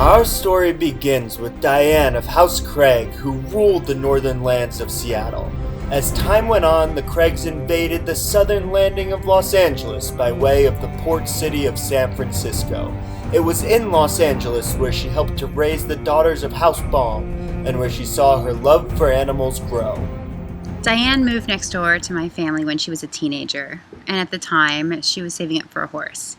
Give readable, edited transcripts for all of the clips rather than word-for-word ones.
Our story begins with Diane of House Craig, who ruled the northern lands of Seattle. As time went on, the Craigs invaded the southern landing of Los Angeles by way of the port city of San Francisco. It was in Los Angeles where she helped to raise the daughters of House Baum, and where she saw her love for animals grow. Diane moved next door to my family when she was a teenager, and at the time, she was saving up for a horse.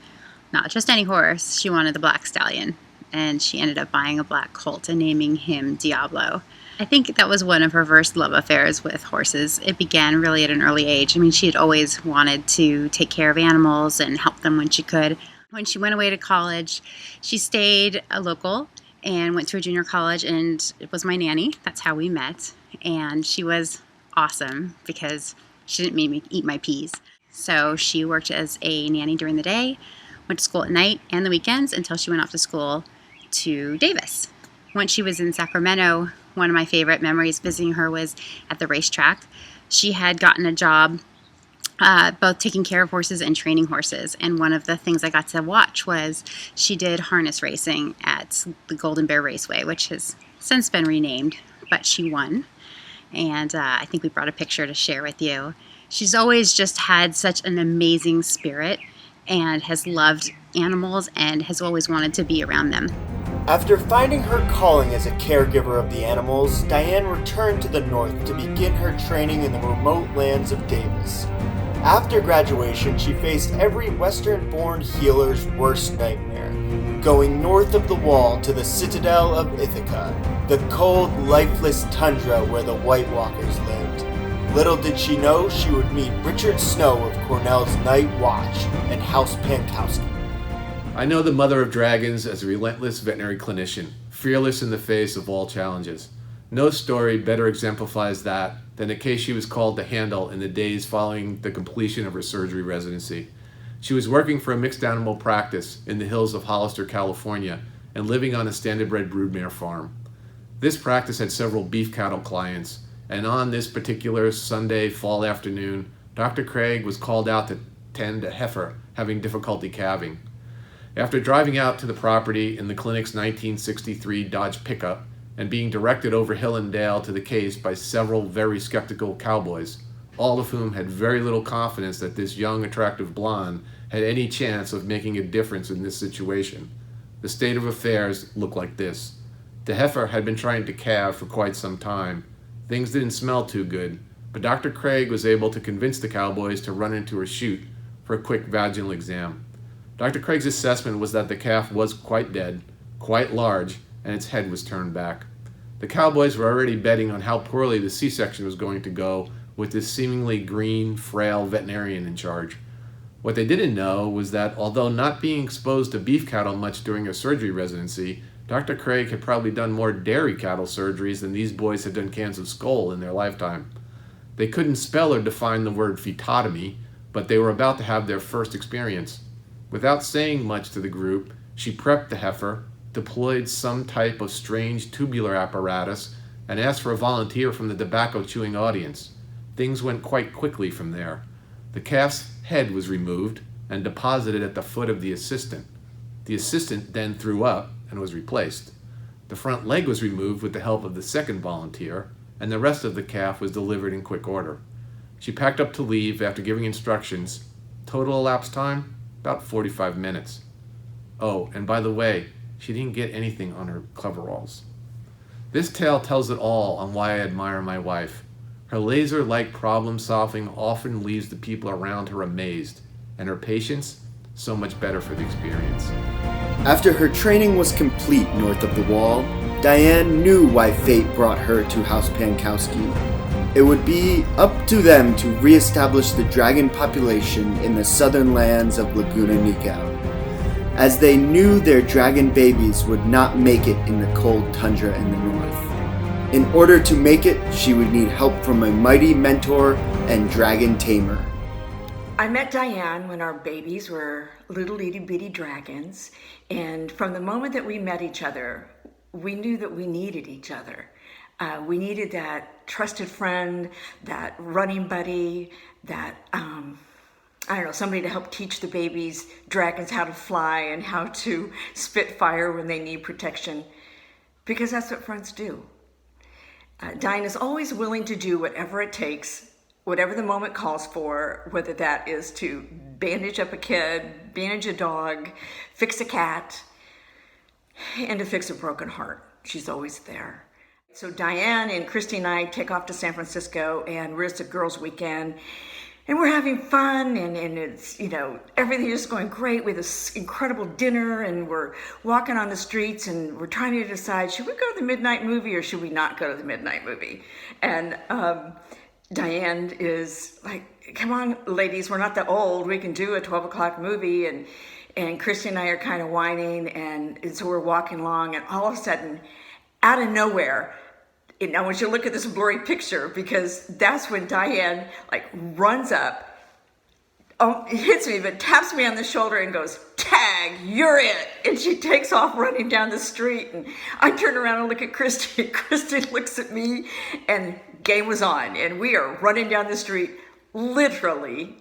Not just any horse, she wanted the black stallion, and she ended up buying a black colt and naming him Diablo. I think that was one of her first love affairs with horses. It began really at an early age. I mean, she had always wanted to take care of animals and help them when she could. When she went away to college, she stayed a local and went to a junior college, and it was my nanny. That's how we met, and she was awesome because she didn't make me eat my peas. So she worked as a nanny during the day, went to school at night and the weekends until she went off to school to Davis. When she was in Sacramento, one of my favorite memories visiting her was at the racetrack. She had gotten a job both taking care of horses and training horses, and one of the things I got to watch was she did harness racing at the Golden Bear Raceway, which has since been renamed, but she won. And I think we brought a picture to share with you. She's always just had such an amazing spirit and has loved animals and has always wanted to be around them. After finding her calling as a caregiver of the animals, Diane returned to the north to begin her training in the remote lands of Davis. After graduation, she faced every Western-born healer's worst nightmare, going north of the wall to the citadel of Ithaca, the cold, lifeless tundra where the White Walkers lived. Little did she know she would meet Richard Snow of Cornell's Night Watch and House Pankowski. I know the Mother of Dragons as a relentless veterinary clinician, fearless in the face of all challenges. No story better exemplifies that than the case she was called to handle in the days following the completion of her surgery residency. She was working for a mixed animal practice in the hills of Hollister, California, and living on a standardbred broodmare farm. This practice had several beef cattle clients, and on this particular Sunday fall afternoon, Dr. Craig was called out to tend a heifer having difficulty calving. After driving out to the property in the clinic's 1963 Dodge pickup and being directed over hill and dale to the case by several very skeptical cowboys, all of whom had very little confidence that this young, attractive blonde had any chance of making a difference in this situation, the state of affairs looked like this. The heifer had been trying to calve for quite some time. Things didn't smell too good, but Dr. Craig was able to convince the cowboys to run into her chute for a quick vaginal exam. Dr. Craig's assessment was that the calf was quite dead, quite large, and its head was turned back. The cowboys were already betting on how poorly the C-section was going to go with this seemingly green, frail veterinarian in charge. What they didn't know was that although not being exposed to beef cattle much during her surgery residency, Dr. Craig had probably done more dairy cattle surgeries than these boys had done cans of Skoal in their lifetime. They couldn't spell or define the word fetotomy, but they were about to have their first experience. Without saying much to the group, she prepped the heifer, deployed some type of strange tubular apparatus, and asked for a volunteer from the tobacco-chewing audience. Things went quite quickly from there. The calf's head was removed and deposited at the foot of the assistant. The assistant then threw up and was replaced. The front leg was removed with the help of the second volunteer, and the rest of the calf was delivered in quick order. She packed up to leave after giving instructions. Total elapsed time? About 45 minutes. Oh, and by the way, she didn't get anything on her coveralls. This tale tells it all on why I admire my wife. Her laser-like problem-solving often leaves the people around her amazed, and her patience so much better for the experience. After her training was complete north of the wall, Diane knew why fate brought her to House Pankowski. It would be up to them to reestablish the dragon population in the southern lands of Laguna Niguel, as they knew their dragon babies would not make it in the cold tundra in the north. In order to make it, she would need help from a mighty mentor and dragon tamer. I met Diane when our babies were little itty-bitty dragons, and from the moment that we met each other, we knew that we needed each other. We needed that trusted friend, that running buddy, that I don't know, somebody to help teach the babies, dragons, how to fly and how to spit fire when they need protection, because that's what friends do. Diane is always willing to do whatever it takes, whatever the moment calls for, whether that is to bandage up a kid, bandage a dog, fix a cat, and to fix a broken heart. She's always there. So Diane and Christy and I take off to San Francisco, and we're just a girls' weekend, and we're having fun, and it's, everything is going great. We have this incredible dinner, and we're walking on the streets, and we're trying to decide, should we go to the midnight movie or should we not go to the midnight movie? And Diane is like, come on, ladies, we're not that old. We can do a 12 o'clock movie. And Christy and I are kind of whining, and so we're walking along, and all of a sudden, out of nowhere, I want you to look at this blurry picture, because that's when Diane runs up, hits me, but taps me on the shoulder and goes, "Tag, you're it." And she takes off running down the street, and I turn around and look at Christy, and Christy looks at me, and game was on. And we are running down the street, literally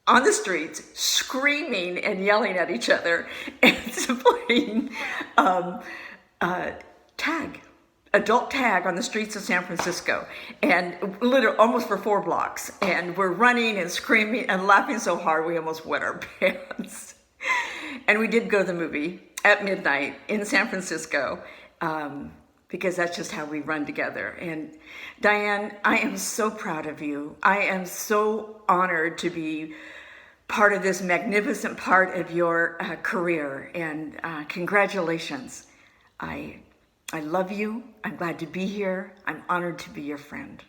on the streets, screaming and yelling at each other, and playing tag. Adult tag on the streets of San Francisco, and literally almost for 4 blocks. And we're running and screaming and laughing so hard we almost wet our pants. And we did go to the movie at midnight in San Francisco, because that's just how we run together. And Diane, I am so proud of you. I am so honored to be part of this magnificent part of your career, and congratulations. I love you. I'm glad to be here. I'm honored to be your friend.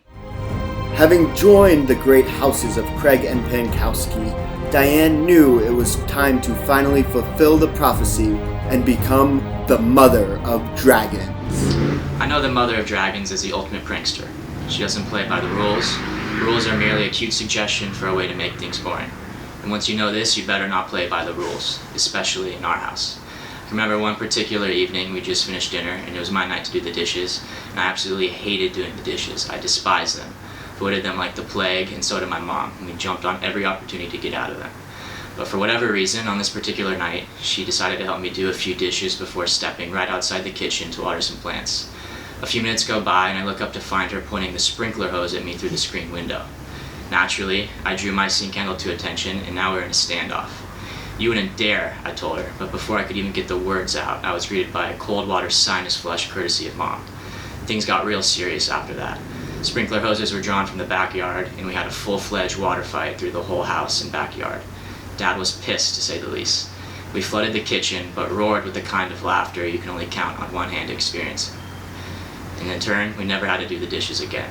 Having joined the great houses of Craig and Pankowski, Diane knew it was time to finally fulfill the prophecy and become the mother of dragons. I know the mother of dragons is the ultimate prankster. She doesn't play by the rules. Rules are merely a cute suggestion for a way to make things boring. And once you know this, you better not play by the rules, especially in our house. I remember one particular evening, we just finished dinner, and it was my night to do the dishes, and I absolutely hated doing the dishes. I despised them, avoided them like the plague, and so did my mom, and we jumped on every opportunity to get out of them. But for whatever reason, on this particular night, she decided to help me do a few dishes before stepping right outside the kitchen to water some plants. A few minutes go by, and I look up to find her pointing the sprinkler hose at me through the screen window. Naturally, I drew my scene candle to attention, and now we're in a standoff. "You wouldn't dare," I told her, but before I could even get the words out, I was greeted by a cold water sinus flush courtesy of Mom. Things got real serious after that. Sprinkler hoses were drawn from the backyard, and we had a full-fledged water fight through the whole house and backyard. Dad was pissed, to say the least. We flooded the kitchen, but roared with the kind of laughter you can only count on one hand to experience. And in turn, we never had to do the dishes again.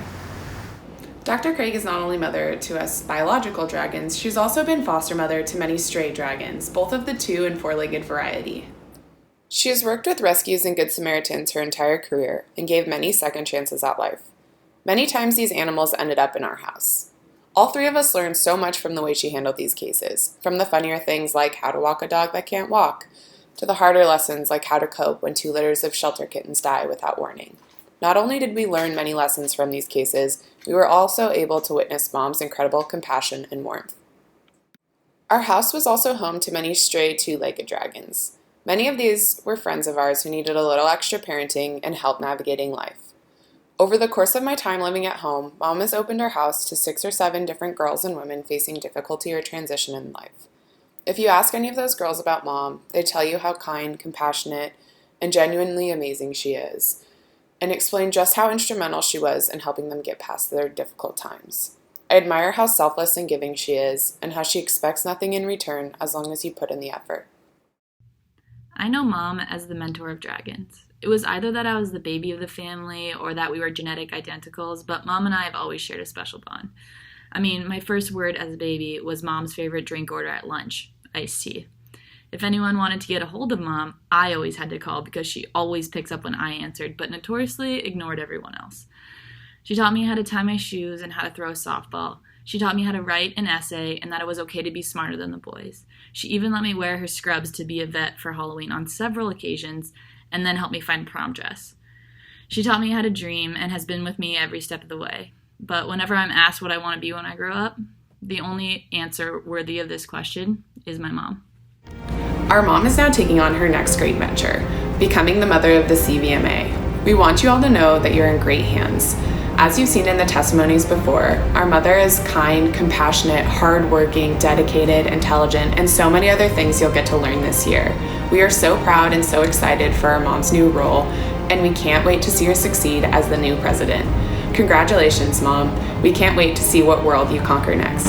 Dr. Craig is not only mother to us biological dragons, she's also been foster mother to many stray dragons, both of the 2- and 4-legged variety. She has worked with rescues and Good Samaritans her entire career and gave many second chances at life. Many times these animals ended up in our house. All 3 of us learned so much from the way she handled these cases, from the funnier things like how to walk a dog that can't walk, to the harder lessons like how to cope when 2 litters of shelter kittens die without warning. Not only did we learn many lessons from these cases, we were also able to witness Mom's incredible compassion and warmth. Our house was also home to many stray 2-legged dragons. Many of these were friends of ours who needed a little extra parenting and help navigating life. Over the course of my time living at home, Mom has opened her house to 6 or 7 different girls and women facing difficulty or transition in life. If you ask any of those girls about Mom, they tell you how kind, compassionate, and genuinely amazing she is, and explain just how instrumental she was in helping them get past their difficult times. I admire how selfless and giving she is, and how she expects nothing in return as long as you put in the effort. I know Mom as the mentor of dragons. It was either that I was the baby of the family or that we were genetic identicals, but Mom and I have always shared a special bond. I mean, my first word as a baby was Mom's favorite drink order at lunch, iced tea. If anyone wanted to get a hold of Mom, I always had to call because she always picks up when I answered, but notoriously ignored everyone else. She taught me how to tie my shoes and how to throw a softball. She taught me how to write an essay and that it was okay to be smarter than the boys. She even let me wear her scrubs to be a vet for Halloween on several occasions and then helped me find a prom dress. She taught me how to dream and has been with me every step of the way. But whenever I'm asked what I want to be when I grow up, The only answer worthy of this question is my mom. Our mom is now taking on her next great venture, becoming the mother of the CVMA. We want you all to know that you're in great hands. As you've seen in the testimonies before, our mother is kind, compassionate, hardworking, dedicated, intelligent, and so many other things you'll get to learn this year. We are so proud and so excited for our mom's new role, and we can't wait to see her succeed as the new president. Congratulations, Mom. We can't wait to see what world you conquer next.